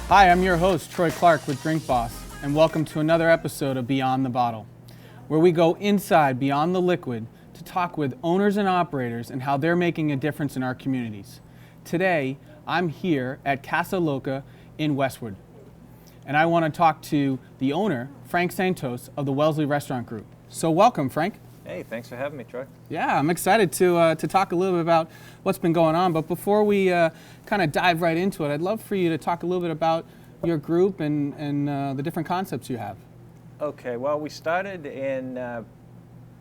Hi, I'm your host, Troy Clark with Drink Boss, and welcome to another episode of Beyond the Bottle, where we go inside beyond the liquid to talk with owners and operators and how they're making a difference in our communities. Today, I'm here at Casa Loca in Westwood, and I want to talk to the owner, Frank Santos of the Wellesley Restaurant Group. So welcome, Frank. Hey, thanks for having me, Troy. Yeah, I'm excited to talk a little bit about what's been going on. But before we kind of dive right into it, I'd love for you to talk a little bit about your group and the different concepts you have. Okay, well, we started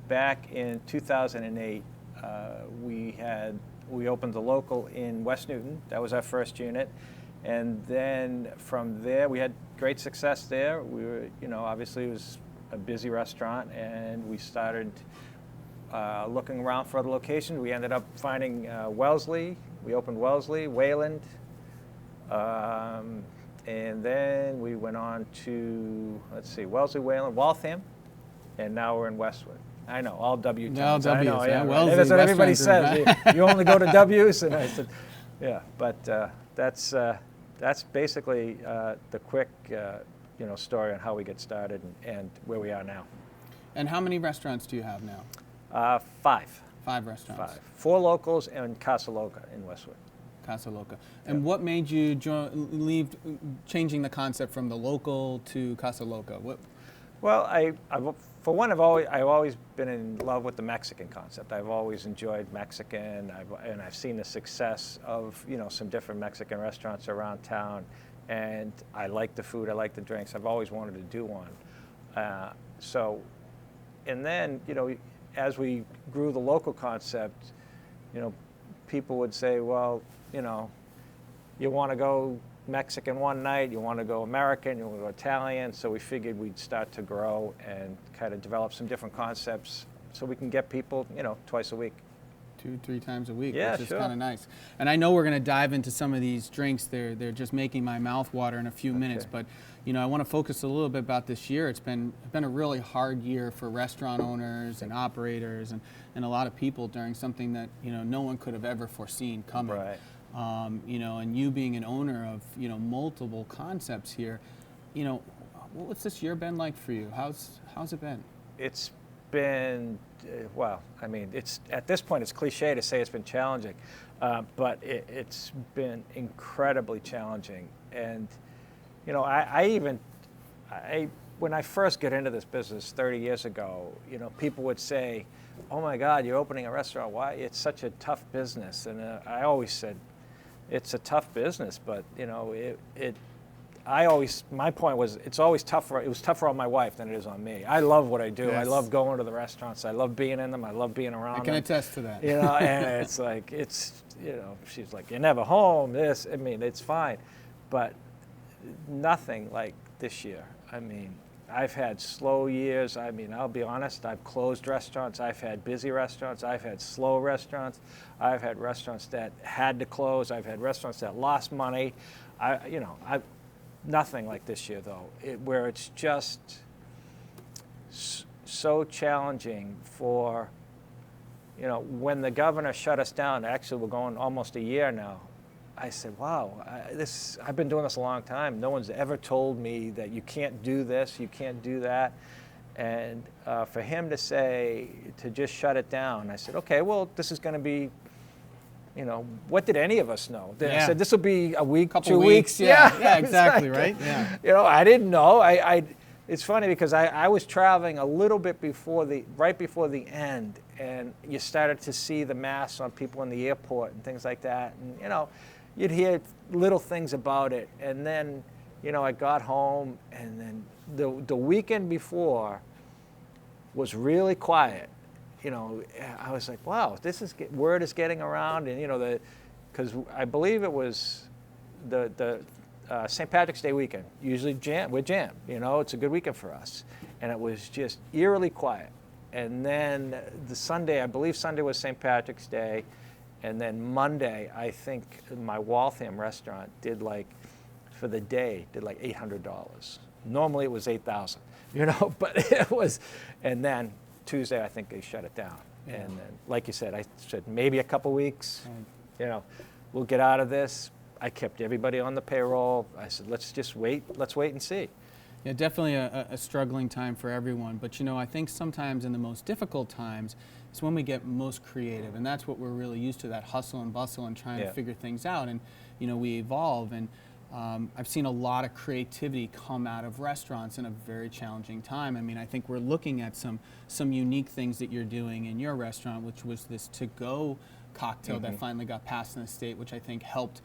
back in 2008. We opened the local in West Newton. That was our first unit, and then from there we had great success there. We were, obviously it was a busy restaurant, and we started looking around for other locations. We ended up finding Wellesley. We opened Wellesley, Wayland, and then we went on to, Wellesley, Wayland, Waltham, and now we're in Westwood. I know, all W towns. All W's, I know, yeah. Right. Wellesley, That's what everybody Westwood, says. You only go to W's, and I said, yeah. But that's basically the quick, story on how we get started and where we are now. And how many restaurants do you have now? 5. 5 restaurants. 5. 4 locals and Casa Loca in Westwood. Casa Loca. And what made you leave changing the concept from the local to Casa Loca? Well, I've always been in love with the Mexican concept. I've always enjoyed Mexican, and I've seen the success of some different Mexican restaurants around town, and I like the food, I like the drinks. I've always wanted to do one. And then as we grew the local concept, people would say, well, you want to go Mexican one night, you want to go American, you want to go Italian. So we figured we'd start to grow and kind of develop some different concepts so we can get people, twice a week. 2-3 times a week, yeah, which sure. is kind of nice. And I know we're going to dive into some of these drinks. They're just making my mouth water in a few minutes. But I want to focus a little bit about this year. It's been a really hard year for restaurant owners and operators and a lot of people during something that no one could have ever foreseen coming. Right. And you being an owner of multiple concepts here, what's this year been like for you? How's it been? It's been it's at this point it's cliche to say it's been challenging, but it's been incredibly challenging. And when I first got into this business 30 years ago, people would say, "Oh my God, you're opening a restaurant. Why? It's such a tough business." And I always said, "It's a tough business, but my point was it's always tougher. It was tougher on my wife than it is on me. I love what I do. Yes. I love going to the restaurants. I love being in them. I love being around them. I can attest to that. And it's like she's like, you're never home. It's fine, but nothing like this year. I've had slow years. I'll be honest. I've closed restaurants. I've had busy restaurants. I've had slow restaurants. I've had restaurants that had to close. I've had restaurants that lost money. Nothing like this year, though, where it's just so challenging for, when the governor shut us down, actually we're going almost a year now, I said, wow, I've been doing this a long time. No one's ever told me that you can't do this, you can't do that. And for him to just shut it down, I said, okay, well, this is going to be, what did any of us know? I said, this will be a week, 2 weeks. Yeah, exactly, right? Yeah. I didn't know. It's funny because I was traveling a little bit right before the end, and you started to see the masks on people in the airport and things like that. And, you'd hear little things about it. And then, I got home, and then the weekend before was really quiet. I was like, wow, word is getting around, and because I believe it was the St. Patrick's Day weekend. Usually we're jammed. It's a good weekend for us, and it was just eerily quiet. And then the Sunday, I believe Sunday was St. Patrick's Day, and then Monday, I think my Waltham restaurant did for the day $800. Normally it was $8,000, but it was, and then Tuesday, I think they shut it down. Yeah. And then, like you said, I said maybe a couple weeks, we'll get out of this. I kept everybody on the payroll. I said, let's wait and see. Yeah, definitely a struggling time for everyone. But I think sometimes in the most difficult times is when we get most creative, and that's what we're really used to, that hustle and bustle and trying to figure things out. And we evolve, and I've seen a lot of creativity come out of restaurants in a very challenging time. I mean, I think we're looking at some unique things that you're doing in your restaurant, which was this to-go cocktail that finally got passed in the state, which I think helped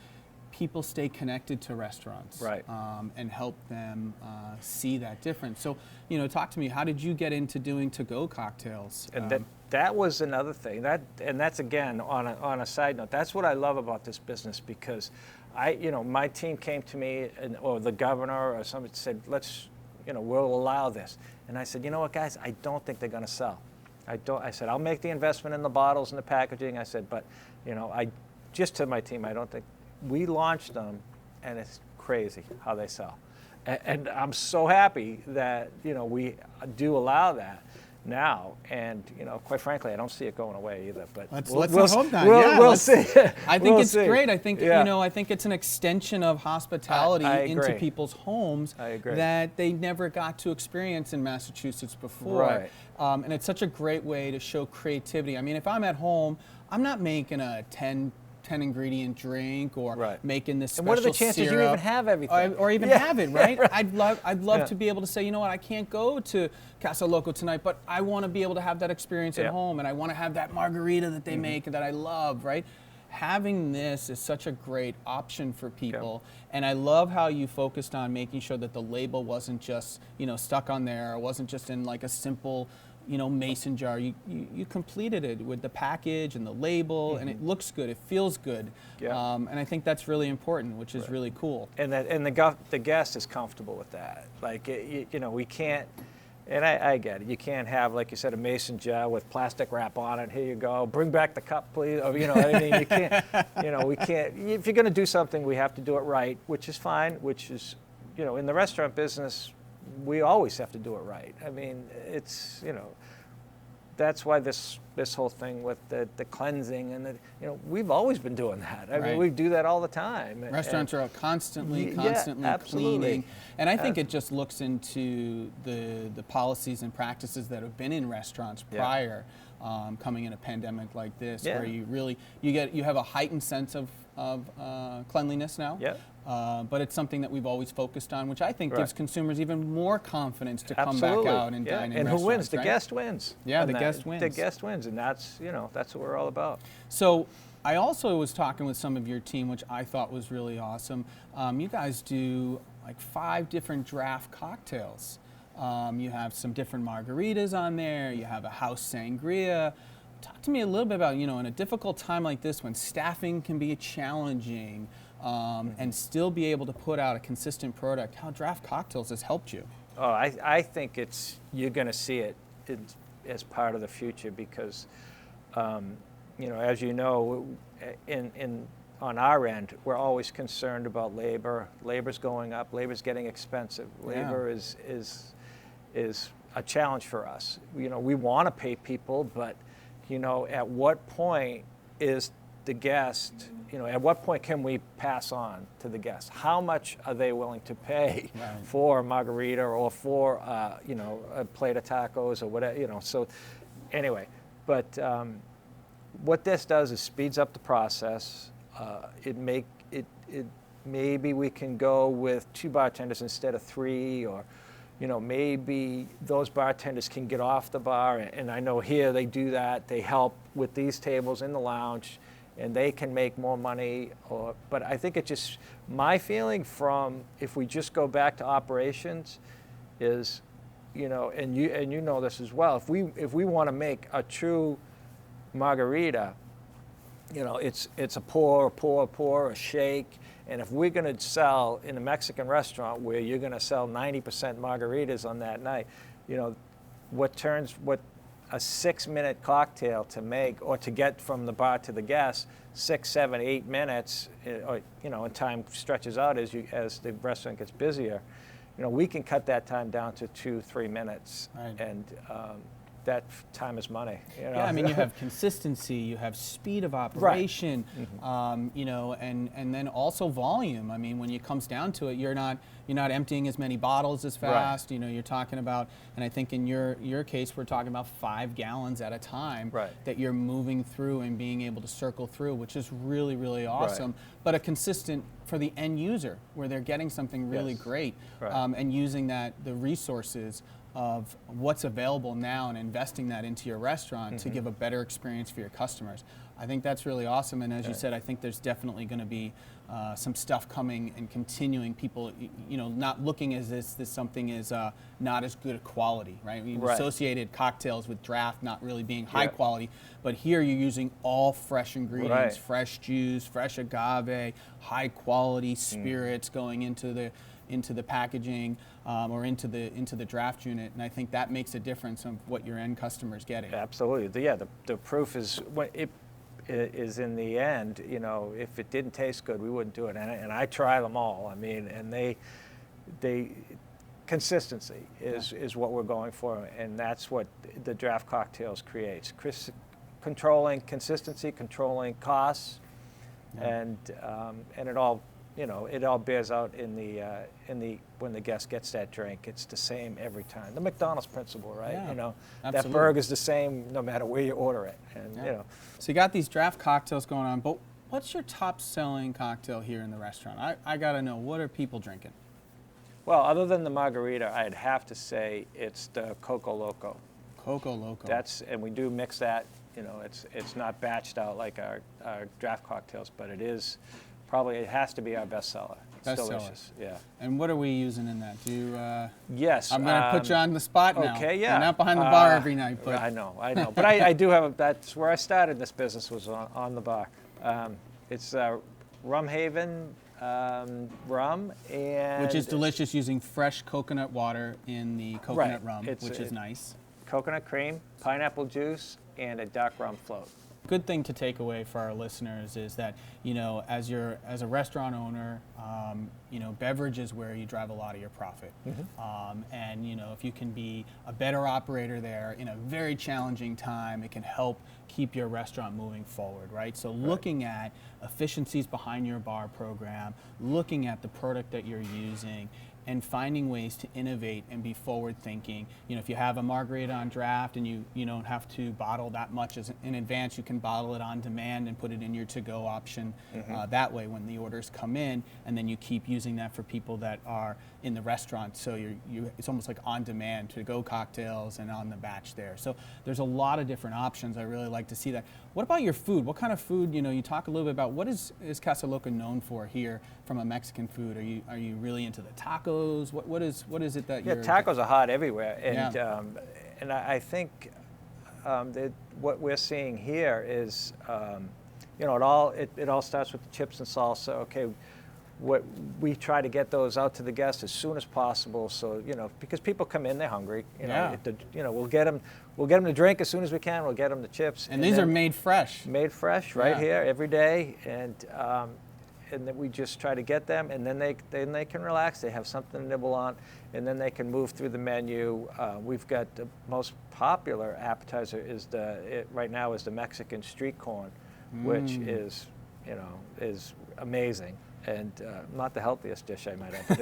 people stay connected to restaurants, right? And help them see that difference. So, talk to me. How did you get into doing to-go cocktails? And that was another thing. That's again on a side note. That's what I love about this business, because my team came to me, or the governor or somebody said, we'll allow this. And I said, you know what, guys, I don't think they're going to sell. I said, I'll make the investment in the bottles and the packaging. I said, but just to my team, I don't think. We launched them, and it's crazy how they sell. And I'm so happy that we do allow that now, and quite frankly, I don't see it going away either. But let's hope not. We'll see. I think it's great. I think I think it's an extension of hospitality into people's homes that they never got to experience in Massachusetts before. Right. And it's such a great way to show creativity. I mean, if I'm at home, I'm not making a 10 ingredient drink or making this special and what are the chances syrup, you even have everything or even have it, right? Right. I'd love to be able to say, you know what, I can't go to Casa Loca tonight, but I want to be able to have that experience at home, and I want to have that margarita that they make that I love, right? Having this is such a great option for people, and I love how you focused on making sure that the label wasn't just stuck on there, or wasn't just in like a simple mason jar. You completed it with the package and the label, and it looks good, it feels good, and I think that's really important, which is really cool. And the guest is comfortable with that. Like we can't, and I get it. You can't have, like you said, a mason jar with plastic wrap on it. Here you go. Bring back the cup, please. Or, I mean, you can't. We can't. If you're going to do something, we have to do it right, which is fine. Which is, in the restaurant business, we always have to do it right. I mean, it's, that's why this whole thing with the cleansing and we've always been doing that. I mean, we do that all the time. Restaurants are constantly cleaning. And I think it just looks into the policies and practices that have been in restaurants prior, coming in a pandemic like this, where you have a heightened sense of cleanliness now. But it's something that we've always focused on, which I think gives consumers even more confidence to come back out and dine in restaurants. And who wins? The guest wins. Yeah, the guest wins. The guest wins, and that's what we're all about. So I also was talking with some of your team, which I thought was really awesome. You guys do like 5 different draft cocktails. You have some different margaritas on there. You have a house sangria. Talk to me a little bit about, in a difficult time like this, when staffing can be challenging, and still be able to put out a consistent product, how draft cocktails has helped you. Oh, I think you're going to see it as part of the future, because, as you know, on our end, we're always concerned about labor. Labor's going up. Labor's getting expensive. Labor is a challenge for us. We want to pay people, but at what point is the guest? At what point can we pass on to the guests? How much are they willing to pay for a margarita or for a plate of tacos or whatever? So anyway, but what this does is speeds up the process. Maybe we can go with 2 bartenders instead of 3, or maybe those bartenders can get off the bar, and I know here they do that. They help with these tables in the lounge, and they can make more money. But I think my feeling from, if we just go back to operations, is, and you know this as well. If we want to make a true margarita, it's a pour, a shake. And if we're going to sell in a Mexican restaurant where you're going to sell 90% margaritas on that night, what a 6-minute cocktail to make, or to get from the bar to the guest, 6, 7, 8 minutes, and time stretches out as the restaurant gets busier. We can cut that time down to 2, 3 minutes, and that time is money. Yeah, I mean, you have consistency, you have speed of operation, you know, and then also volume. I mean, when it comes down to it, you're not emptying as many bottles as fast. You know, you're talking about, and I think in your case, we're talking about 5 gallons at a time that you're moving through and being able to circle through, which is really, really awesome. But a consistent for the end user, where they're getting something really great, and using the resources of what's available now and investing that into your restaurant to give a better experience for your customers. I think that's really awesome. And as you said, I think there's definitely going to be some stuff coming and continuing. People, you know, not looking as this something is not as good a quality, right? We've associated cocktails with draft not really being high quality, but here you're using all fresh ingredients, fresh juice, fresh agave, high quality spirits going into the packaging or into the draft unit, and I think that makes a difference of what your end customer is getting. Absolutely. The proof is when it is in the end. You know, if it didn't taste good, we wouldn't do it. And I try them all. I mean, and they consistency is what we're going for, and that's what the draft cocktails creates. Controlling consistency, controlling costs, and it all. You know, it all bears out in the when the guest gets that drink. It's the same every time. The McDonald's principle, right? Yeah, you know, absolutely. that burger's the same no matter where you order it. And you know, so you got these draft cocktails going on, but what's your top selling cocktail here in the restaurant? I got to know, what are people drinking? Well, other than the margarita, I'd have to say it's the Coco Loco. Coco Loco. And we do mix that. You know, it's not batched out like our draft cocktails, but it is. Probably it has to be our bestseller. It's delicious. Yeah. And what are we using in that? Do you, yes. I'm going to put you on the spot now. Okay, yeah. You're not behind the bar every night. But I know. But I do have that's where I started this business, was on the bar. It's Rum Haven rum, and which is delicious, using fresh coconut water in the coconut rum, which is nice. Coconut cream, pineapple juice, and a dark rum float. Good thing to take away for our listeners is that, you know, as a restaurant owner, you know, beverage is where you drive a lot of your profit. And, you know, if you can be a better operator there in a very challenging time, it can help keep your restaurant moving forward, right? So looking at efficiencies behind your bar program, looking at the product that you're using, and finding ways to innovate and be forward thinking. You know, if you have a margarita on draft and you don't have to bottle that much in advance, you can bottle it on demand and put it in your to-go option that way when the orders come in, and then you keep using that for people that are in the restaurant. So it's almost like on demand to-go cocktails and on the batch there. So there's a lot of different options. I really like to see that. What about your food? What kind of food, you know, you talk a little bit about what is Casa Loca known for here from a Mexican food? Are you really into the tacos? What is it that you're... Yeah, tacos are hot everywhere, and I think that what we're seeing here is, you know, it all starts with the chips and salsa. Okay, what we try to get those out to the guests as soon as possible, so you know, because people come in, they're hungry. You know, we'll get them to drink as soon as we can. We'll get them the chips. And these are made fresh. Made fresh, right here every day, and then we just try to get them, and then they can relax. They have something to nibble on, and then they can move through the menu. We've got the most popular appetizer right now is the Mexican street corn, which is, you know, is amazing, and not the healthiest dish, I might add, but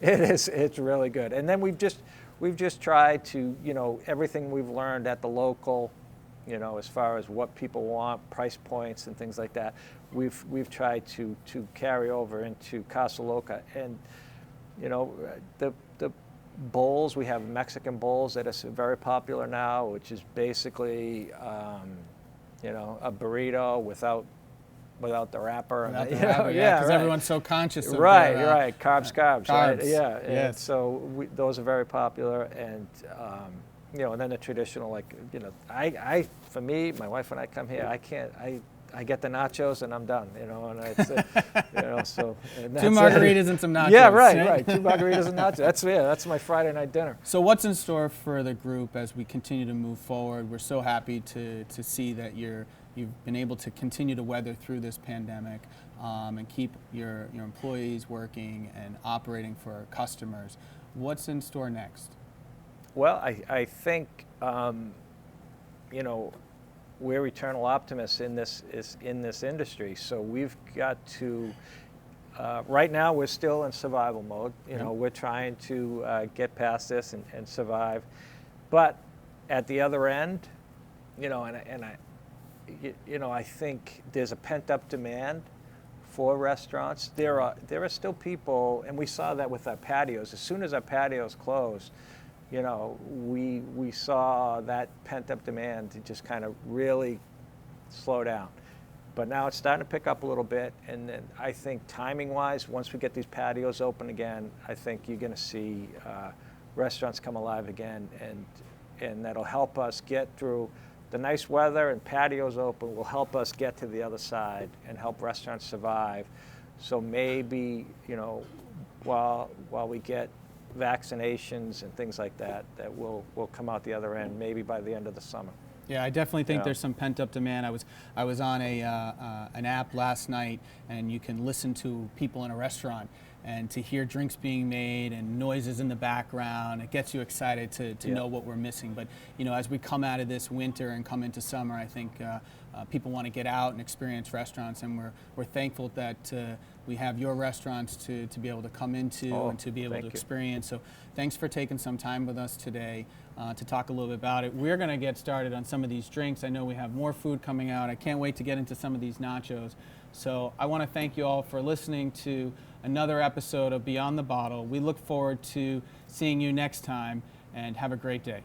it's really good. And then we've just tried to, you know, everything we've learned at the local, you know, as far as what people want, price points and things like that, we've tried to carry over into Casa Loca. And you know, the bowls, we have Mexican bowls that are very popular now, which is basically you know, a burrito without the wrapper. Because everyone's so conscious of carbs, right? Yeah, yes. And so those are very popular, and you know, and then the traditional, like, you know, for me, my wife and I come here, I get the nachos and I'm done, you know, and it's, you know, so. And that's 2 margaritas and some nachos. Yeah, right. 2 margaritas and nachos. That's my Friday night dinner. So what's in store for the group as we continue to move forward? We're so happy to see that you've been able to continue to weather through this pandemic and keep your employees working and operating for customers. What's in store next? Well, I think, you know, we're eternal optimists in this industry. So we've got to. Right now, we're still in survival mode. You know, we're trying to get past this and survive. But at the other end, you know, I think there's a pent-up demand for restaurants. There are still people, and we saw that with our patios. As soon as our patios closed, you know, we saw that pent-up demand to just kind of really slow down. But now it's starting to pick up a little bit, and then I think timing-wise, once we get these patios open again, I think you're going to see restaurants come alive again, and that'll help us get through the nice weather, and patios open will help us get to the other side and help restaurants survive. So maybe, you know, while we get vaccinations and things like that, that we'll come out the other end, maybe by the end of the summer. Yeah, I definitely think there's some pent-up demand. I was on an app last night, and you can listen to people in a restaurant, and to hear drinks being made and noises in the background, it gets you excited to know what we're missing. But you know, as we come out of this winter and come into summer, I think people want to get out and experience restaurants, and we're thankful that we have your restaurants to be able to come into and to be able to experience. So thanks for taking some time with us today to talk a little bit about it. We're going to get started on some of these drinks. I know we have more food coming out. I can't wait to get into some of these nachos. So I want to thank you all for listening to another episode of Beyond the Bottle. We look forward to seeing you next time, and have a great day.